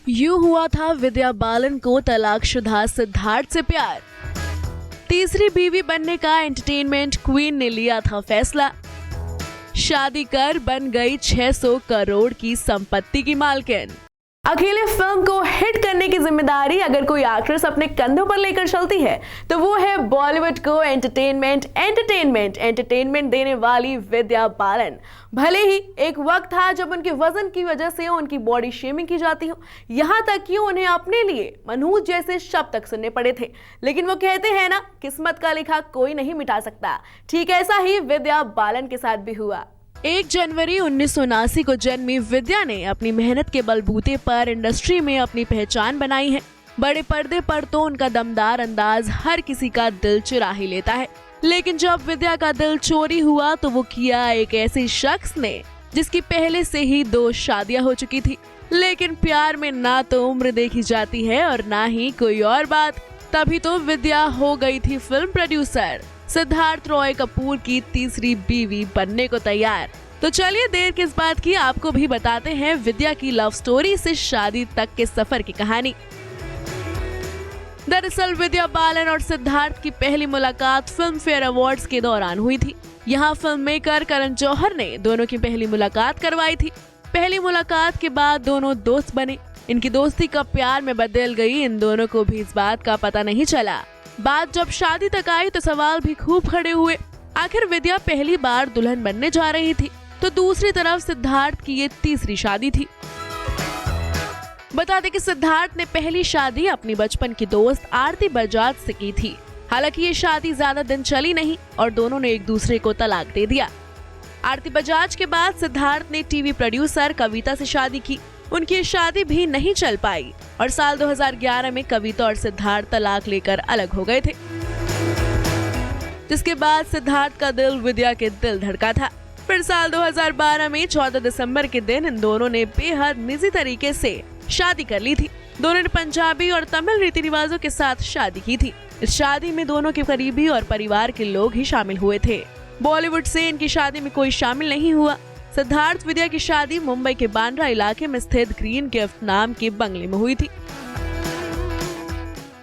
यूं हुआ था विद्या बालन को तलाकशुदा सिद्धार्थ से प्यार। तीसरी बीवी बनने का एंटरटेनमेंट क्वीन ने लिया था फैसला। शादी कर बन गई 600 करोड़ की संपत्ति की मालकिन। अकेले फिल्म को हिट करने की जिम्मेदारी अगर कोई एक्ट्रेस अपने कंधों पर लेकर चलती है तो वो है बॉलीवुड को एंटरटेनमेंट देने वाली विद्या बालन। भले ही एक वक्त था जब उनके वजन की वजह से उनकी बॉडी शेमिंग की जाती हो, यहाँ तक कि उन्हें अपने लिए मनहूस जैसे शब्द तक सुनने पड़े थे, लेकिन वो कहते हैं ना, किस्मत का लिखा कोई नहीं मिटा सकता। ठीक ऐसा ही विद्या बालन के साथ भी हुआ। 1 जनवरी 1979 को जन्मी विद्या ने अपनी मेहनत के बलबूते पर इंडस्ट्री में अपनी पहचान बनाई है। बड़े पर्दे पर तो उनका दमदार अंदाज हर किसी का दिल चुरा ही लेता है, लेकिन जब विद्या का दिल चोरी हुआ तो वो किया एक ऐसे शख्स ने जिसकी पहले से ही 2 शादियां हो चुकी थी। लेकिन प्यार में ना तो उम्र देखी जाती है और ना ही कोई और बात। तभी तो विद्या हो गई थी फिल्म प्रोड्यूसर सिद्धार्थ रॉय कपूर की तीसरी बीवी बनने को तैयार। तो चलिए देर किस बात की, आपको भी बताते हैं विद्या की लव स्टोरी से शादी तक के सफर की कहानी। दरअसल विद्या बालन और सिद्धार्थ की पहली मुलाकात फिल्म फेयर अवार्ड्स के दौरान हुई थी। यहाँ फिल्म मेकर करण जौहर ने दोनों की पहली मुलाकात करवाई थी। पहली मुलाकात के बाद दोनों दोस्त बने। इनकी दोस्ती कब प्यार में बदल गई, इन दोनों को भी इस बात का पता नहीं चला। बात जब शादी तक आई तो सवाल भी खूब खड़े हुए। आखिर विद्या पहली बार दुल्हन बनने जा रही थी, तो दूसरी तरफ सिद्धार्थ की ये तीसरी शादी थी। बता दें कि सिद्धार्थ ने पहली शादी अपनी बचपन की दोस्त आरती बजाज से की थी। हालांकि ये शादी ज्यादा दिन चली नहीं और दोनों ने एक दूसरे को तलाक दे दिया। आरती बजाज के बाद सिद्धार्थ ने टीवी प्रोड्यूसर कविता से शादी की। उनकी शादी भी नहीं चल पाई और साल 2011 में कविता और सिद्धार्थ तलाक लेकर अलग हो गए थे, जिसके बाद सिद्धार्थ का दिल विद्या के दिल धड़का था। फिर साल 2012 में 14 दिसंबर के दिन इन दोनों ने बेहद निजी तरीके से शादी कर ली थी। दोनों ने पंजाबी और तमिल रीति रिवाजों के साथ शादी की थी। इस शादी में दोनों के करीबी और परिवार के लोग ही शामिल हुए थे। बॉलीवुड से इनकी शादी में कोई शामिल नहीं हुआ। सिद्धार्थ विद्या की शादी मुंबई के बांद्रा इलाके में स्थित ग्रीन गिफ्ट नाम के बंगले में हुई थी।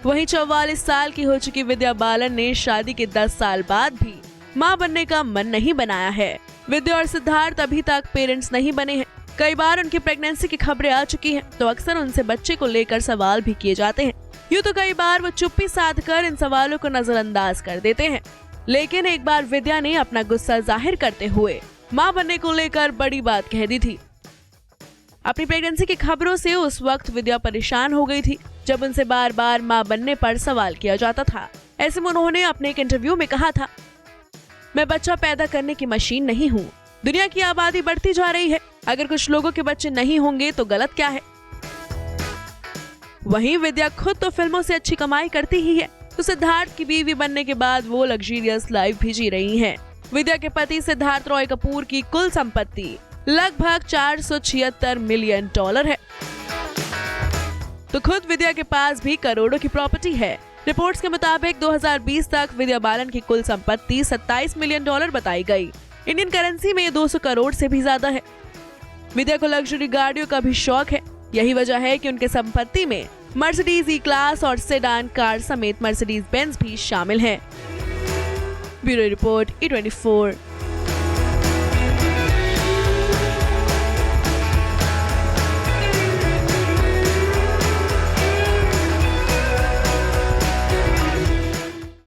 वहीं 44 साल की हो चुकी विद्या बालन ने शादी के 10 साल बाद भी मां बनने का मन नहीं बनाया है। विद्या और सिद्धार्थ अभी तक पेरेंट्स नहीं बने हैं। कई बार उनकी प्रेगनेंसी की खबरें आ चुकी हैं, तो अक्सर उनसे बच्चे को लेकर सवाल भी किए जाते हैं। यूँ तो कई बार वो चुप्पी साध कर इन सवालों को नजरअंदाज कर देते हैं, लेकिन एक बार विद्या ने अपना गुस्सा जाहिर करते हुए मां बनने को लेकर बड़ी बात कह दी थी। अपनी प्रेगनेंसी की खबरों से उस वक्त विद्या परेशान हो गई थी, जब उनसे बार बार मां बनने पर सवाल किया जाता था। ऐसे में उन्होंने अपने एक इंटरव्यू में कहा था, मैं बच्चा पैदा करने की मशीन नहीं हूँ। दुनिया की आबादी बढ़ती जा रही है, अगर कुछ लोगों के बच्चे नहीं होंगे तो गलत क्या है। वहीं विद्या खुद तो फिल्मों से अच्छी कमाई करती ही है, तो सिद्धार्थ की बीवी बनने के बाद वो लग्जरियस लाइफ भी जी रही हैं। विद्या के पति सिद्धार्थ रॉय कपूर की कुल संपत्ति लगभग $476 मिलियन है, तो खुद विद्या के पास भी करोड़ों की प्रॉपर्टी है। रिपोर्ट्स के मुताबिक 2020 तक विद्या बालन की कुल संपत्ति $27 मिलियन बताई गई। इंडियन करेंसी में ये 200 करोड़ से भी ज्यादा है। विद्या को लग्जरी गाड़ियों का भी शौक है। यही वजह है कि उनके संपत्ति में मर्सिडीज ई क्लास और सेडान कार समेत मर्सिडीज बेंज भी शामिल हैं। Bureau report E24।